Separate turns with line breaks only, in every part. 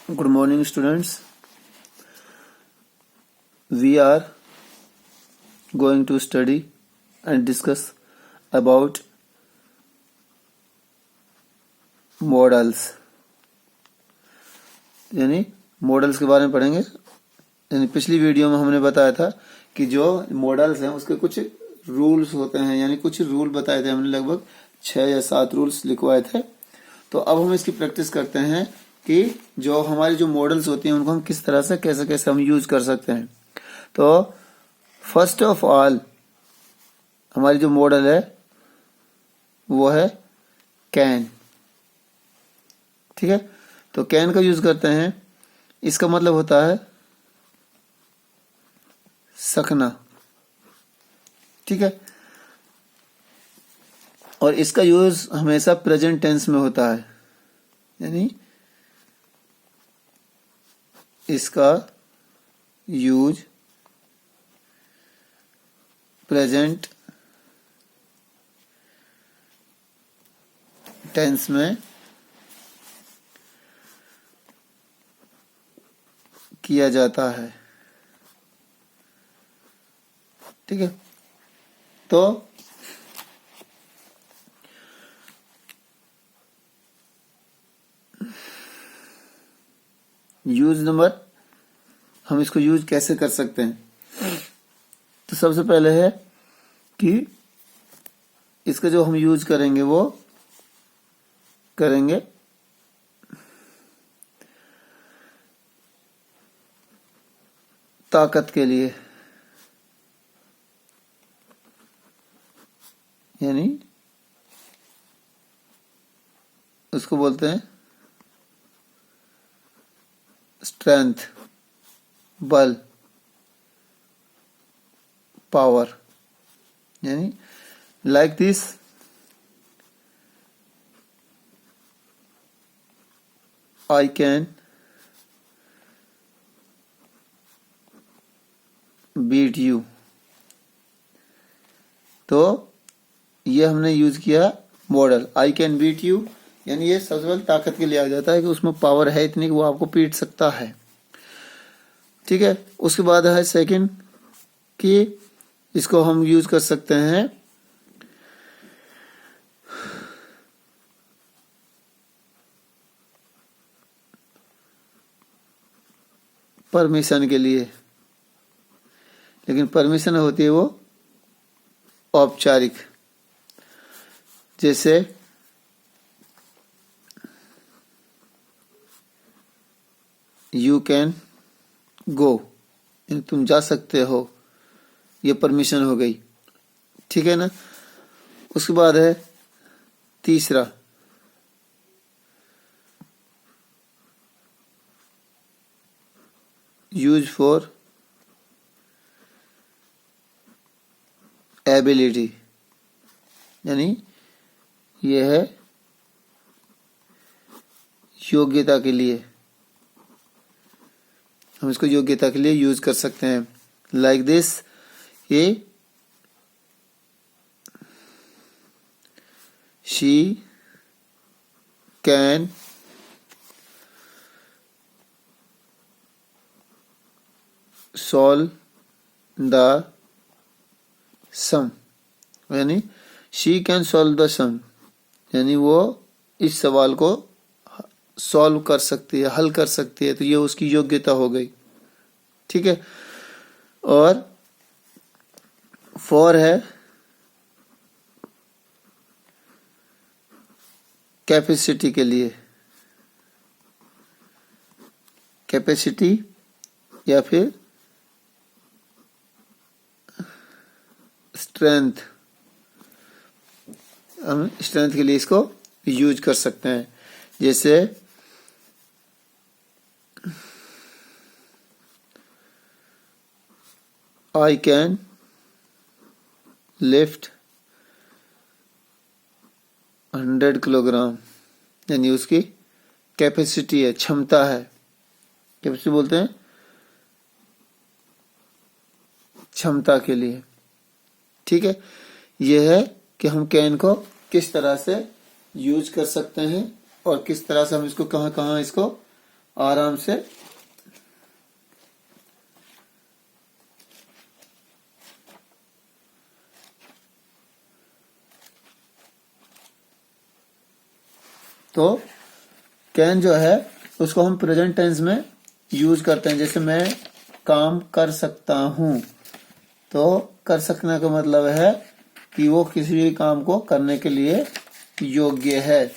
Good morning, students. We are going to study and discuss about models, यानी models के बारे में पढ़ेंगे। यानी पिछली वीडियो में हमने बताया था कि जो मॉडल्स हैं उसके कुछ रूल्स होते हैं, यानी कुछ रूल बताए थे हमने, लगभग 6 या 7 रूल्स लिखवाए थे। तो अब हम इसकी प्रैक्टिस करते हैं कि जो हमारी जो मॉडल्स होती हैं उनको हम किस तरह से कैसे कैसे हम यूज कर सकते हैं। तो फर्स्ट ऑफ ऑल हमारी जो मॉडल है वो है कैन। ठीक है, तो कैन का यूज करते हैं। इसका मतलब होता है सकना। ठीक है, और इसका यूज हमेशा प्रेजेंट टेंस में होता है, यानी इसका यूज प्रेजेंट टेंस में किया जाता है। ठीक है, तो यूज नंबर हम इसको यूज कैसे कर सकते हैं। तो सबसे पहले है कि इसका जो हम यूज करेंगे वो करेंगे ताकत के लिए, यानी उसको बोलते हैं स्ट्रेंथ, बल, पावर। यानी like this I can beat you. तो ये हमने यूज किया model I can beat you, यानी ये सबसे पहले ताकत के लिए आ जाता है कि उसमें पावर है इतनी कि वो आपको पीट सकता है। ठीक है, उसके बाद है सेकंड कि इसको हम यूज कर सकते हैं परमिशन के लिए, लेकिन परमिशन होती है वो औपचारिक। जैसे यू कैन गो, तुम जा सकते हो, ये परमिशन हो गई। ठीक है ना। उसके बाद है तीसरा यूज फॉर एबिलिटी, यानी यह है योग्यता के लिए। हम इसको योग्यता के लिए यूज कर सकते हैं। लाइक दिस, ये शी कैन सॉल्व द सम, यानी शी कैन सॉल्व द सम, यानी वो इस सवाल को सॉल्व कर सकती है, हल कर सकती है। तो ये उसकी योग्यता हो गई। ठीक है, और फॉर है कैपेसिटी के लिए, कैपेसिटी या फिर स्ट्रेंथ। हम स्ट्रेंथ के लिए इसको यूज कर सकते हैं। जैसे आई कैन लिफ्ट 100 किलोग्राम, यानी उसकी कैपेसिटी है, क्षमता है। कैपेसिटी बोलते हैं क्षमता के लिए। ठीक है, यह है कि हम कैन को किस तरह से यूज कर सकते हैं और किस तरह से हम इसको कहाँ कहाँ इसको आराम से तो कैन जो है उसको हम प्रेजेंट टेंस में यूज करते हैं। जैसे मैं काम कर सकता हूं, तो कर सकने का मतलब है कि वो किसी भी काम को करने के लिए योग्य है।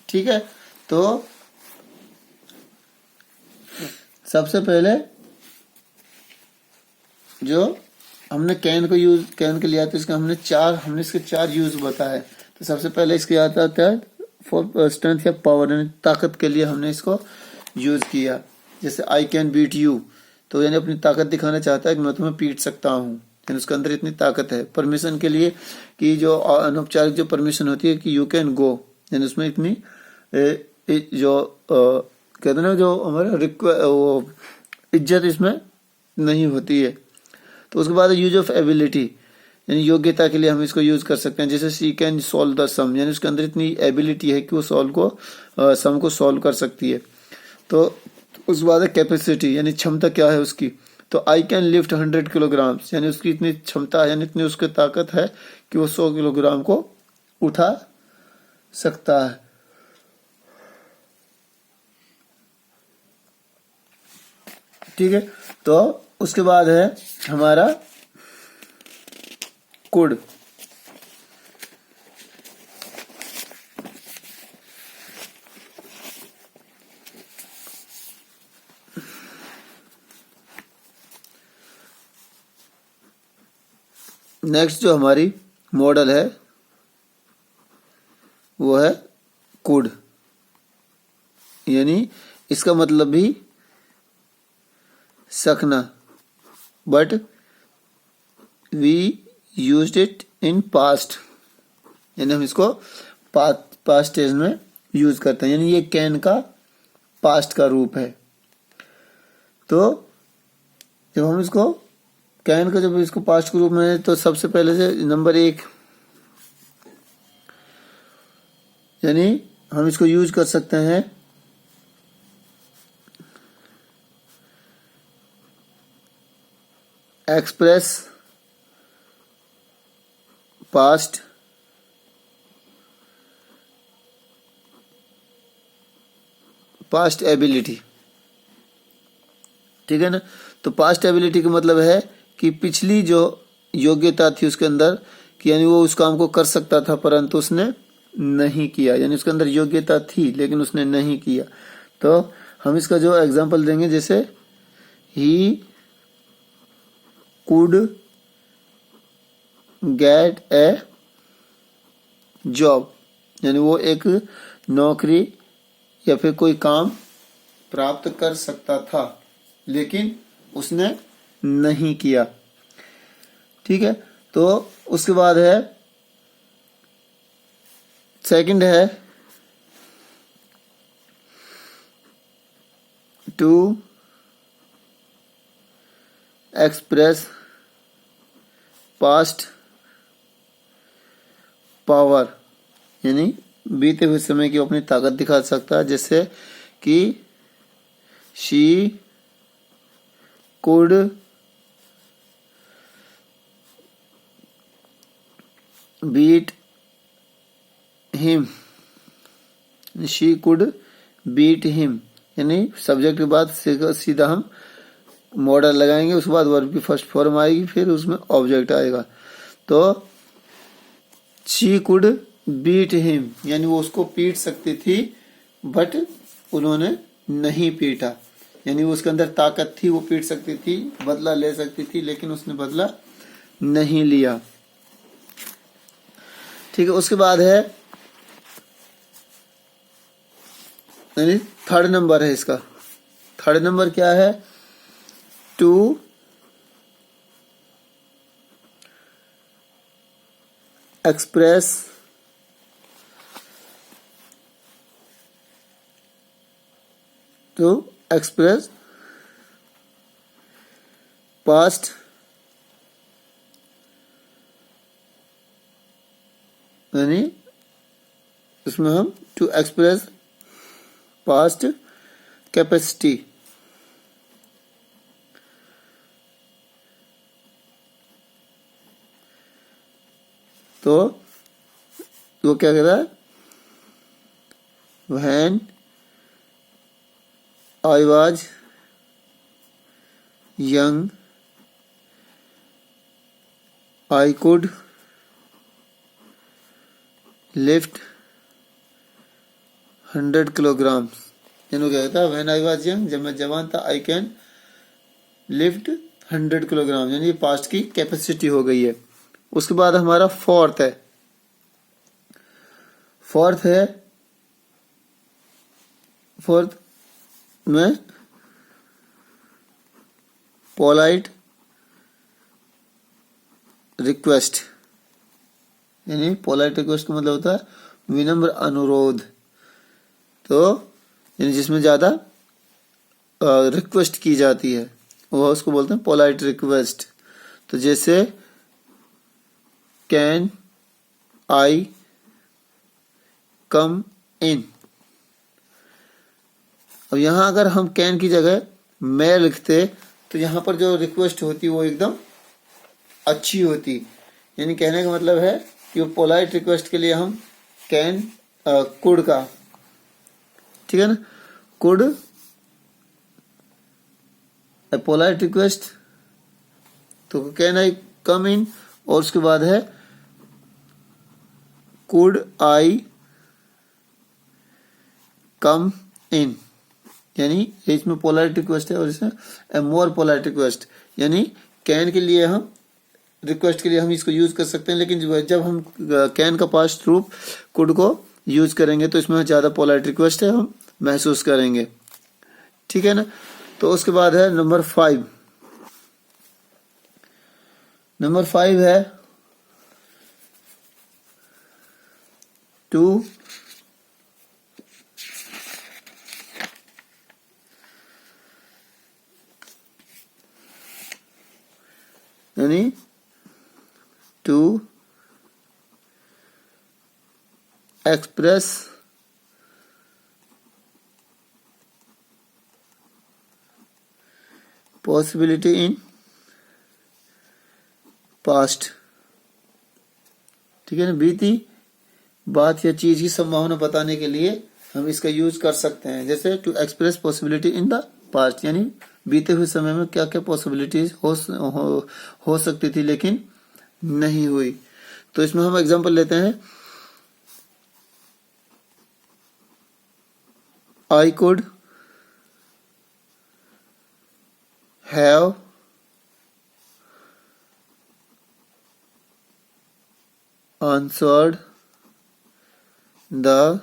ठीक है, तो सबसे पहले जो हमने कैन के लिया तो इसका हमने इसके 4 यूज बताए। तो सबसे पहले इसके आता है फॉर स्ट्रेंथ या पावर, यानी ताकत के लिए हमने इसको यूज किया। जैसे आई कैन बीट यू, तो यानी अपनी ताकत दिखाना चाहता है कि मैं तुम्हें पीट सकता हूँ, यानी उसके अंदर इतनी ताकत है। परमिशन के लिए कि जो अनौपचारिक जो परमिशन होती है कि यू कैन गो, यानी उसमें इतनी जो कहते हैं ना, जो हमारा वो इज्जत इसमें नहीं होती है। तो उसके बाद यूज ऑफ एबिलिटी, यानी योग्यता के लिए हम इसको यूज कर सकते हैं। जैसे सी कैन सॉल्व द सम, यानी उसके अंदर इतनी एबिलिटी है कि वो सम को सॉल्व कर सकती है। तो उसके बाद कैपेसिटी, यानी क्षमता क्या है उसकी। तो आई कैन लिफ्ट 100 किलोग्राम, यानी उसकी इतनी क्षमता है, यानी इतनी उसकी ताकत है कि वो 100 किलोग्राम को उठा सकता है। ठीक है, तो उसके बाद है हमारा कुड। नेक्स्ट जो हमारी मॉडल है वो है कुड, यानी इसका मतलब भी सकना, but we used it in past, यानी हम इसको पास्ट टेंस में यूज करते हैं, यानी ये कैन का पास्ट का रूप है। तो जब हम इसको कैन का जब इसको पास्ट के रूप में, तो सबसे पहले से नंबर 1, यानी हम इसको यूज कर सकते हैं एक्सप्रेस पास्ट एबिलिटी। ठीक है ना, तो पास्ट एबिलिटी का मतलब है कि पिछली जो योग्यता थी उसके अंदर, कि यानी वो उस काम को कर सकता था परंतु उसने नहीं किया, यानी उसके अंदर योग्यता थी लेकिन उसने नहीं किया। तो हम इसका जो एग्जांपल देंगे, जैसे he could get A job, यानी वो एक नौकरी या फिर कोई काम प्राप्त कर सकता था लेकिन उसने नहीं किया। ठीक है, तो उसके बाद है सेकंड है टू एक्सप्रेस पास्ट पावर, यानी बीते हुए समय की अपनी ताकत दिखा सकता है। जैसे कि she could beat him, she could beat him, यानी सब्जेक्ट के बाद सीधा हम मॉडल लगाएंगे, उसके बाद वर्ब की फर्स्ट फॉर्म आएगी, फिर उसमें ऑब्जेक्ट आएगा। तो शी कुड बीट हिम, यानी वो उसको पीट सकती थी बट उन्होंने नहीं पीटा, यानी उसके अंदर ताकत थी, वो पीट सकती थी, बदला ले सकती थी, लेकिन उसने बदला नहीं लिया। ठीक है, उसके बाद है यानी थर्ड नंबर है इसका। थर्ड नंबर क्या है, टू एक्सप्रेस पास्ट, यानी इसमें हम टू एक्सप्रेस पास्ट कैपेसिटी। तो वो क्या कहता है, when I was young I could lift 100 kilogram. यानी क्या कहता है, व्हेन आई वाज यंग, जब मैं जवान था, आई कैन लिफ्ट 100 किलोग्राम, यानी पास्ट की कैपेसिटी हो गई है। उसके बाद हमारा फोर्थ में पोलाइट रिक्वेस्ट, यानी पोलाइट रिक्वेस्ट का मतलब होता है विनम्र अनुरोध। तो यानी जिसमें ज्यादा रिक्वेस्ट की जाती है वह उसको बोलते हैं पोलाइट रिक्वेस्ट। तो जैसे कैन आई कम इन। अब यहां अगर हम कैन की जगह मैं लिखते तो यहां पर जो रिक्वेस्ट होती वो एकदम अच्छी होती। यानी कहने का मतलब है कि वो पोलाइट रिक्वेस्ट के लिए हम कैन कुड का, ठीक है ना, कुड ए पोलाइट रिक्वेस्ट, तो कैन आई कम इन, और उसके बाद है कुड आई कम इन, यानी इसमें पोलाइट रिक्वेस्ट है और इसमें ए मोर पोलाइट रिक्वेस्ट। यानी कैन के लिए हम रिक्वेस्ट के लिए हम इसको यूज कर सकते हैं, लेकिन जब हम कैन का पास्ट रूप कुड को यूज करेंगे तो इसमें ज्यादा पोलाइट रिक्वेस्ट है, हम महसूस करेंगे, ठीक है ना। तो उसके बाद है नंबर 5 है टू यानी to express possibility in past, ठीक है ना। बीती बात या चीज की संभावना बताने के लिए हम इसका यूज कर सकते हैं। जैसे to express possibility in the past, यानी बीते हुए समय में क्या क्या पॉसिबिलिटीज हो सकती थी लेकिन नहीं हुई। तो इसमें हम एग्जांपल लेते हैं, I could have answered the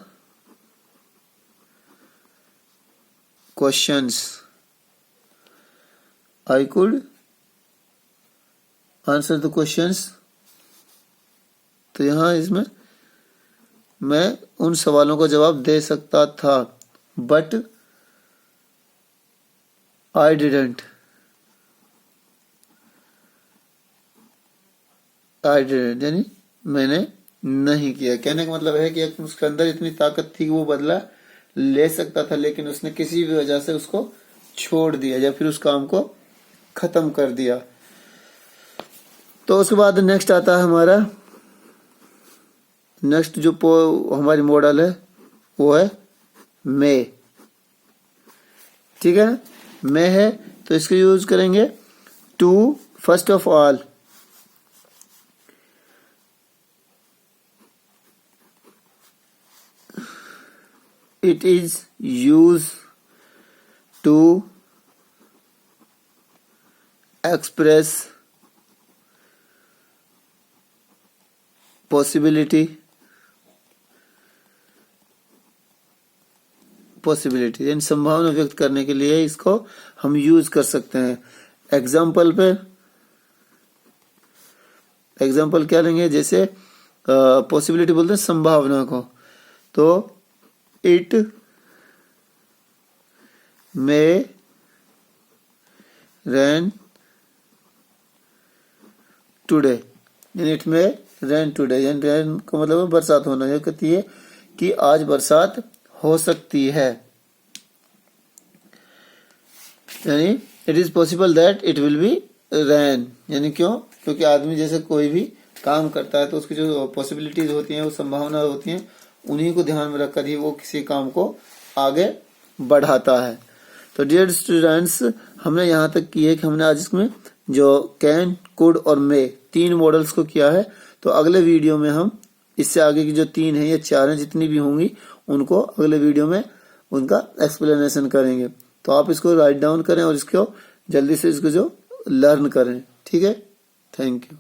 questions. I could answer the questions. तो यहां इसमें मैं उन सवालों का जवाब दे सकता था, बट आई डिडंट, यानी मैंने नहीं किया। कहने का मतलब है कि उसके अंदर इतनी ताकत थी कि वो बदला ले सकता था, लेकिन उसने किसी भी वजह से उसको छोड़ दिया या फिर उस काम को खत्म कर दिया। तो उसके बाद नेक्स्ट आता है हमारा, नेक्स्ट जो हमारी मॉडल है वो है मे, ठीक है ना। मे है तो इसको यूज करेंगे to, first of all it is used to express possibility, यानी संभावना व्यक्त करने के लिए इसको हम यूज कर सकते हैं। एग्जाम्पल क्या लेंगे, जैसे पॉसिबिलिटी बोलते हैं संभावना को, तो इट मे रेन टुडे, यानी इट मे रेन टुडे, यानी रेन का मतलब बरसात होना। यह कहती है कि आज बरसात हो सकती है, यानी it is possible that it will be rain, यानी क्यों? क्योंकि आदमी जैसे कोई भी काम करता है तो उसकी जो पॉसिबिलिटीज होती हैं, वो संभावना होती हैं, उन्हीं को ध्यान में रखकर ही वो किसी काम को आगे बढ़ाता है। तो डियर स्टूडेंट्स, हमने यहाँ तक की है कि हमने आज इसमें जो कैन, कुड और मे 3 मॉडल्स को किया है। तो अगले वीडियो में हम इससे आगे की जो 3 है या 4 है, जितनी भी होंगी, उनको अगले वीडियो में उनका एक्सप्लेनेशन करेंगे। तो आप इसको राइट डाउन करें और इसको जल्दी से इसको जो लर्न करें। ठीक है, थैंक यू।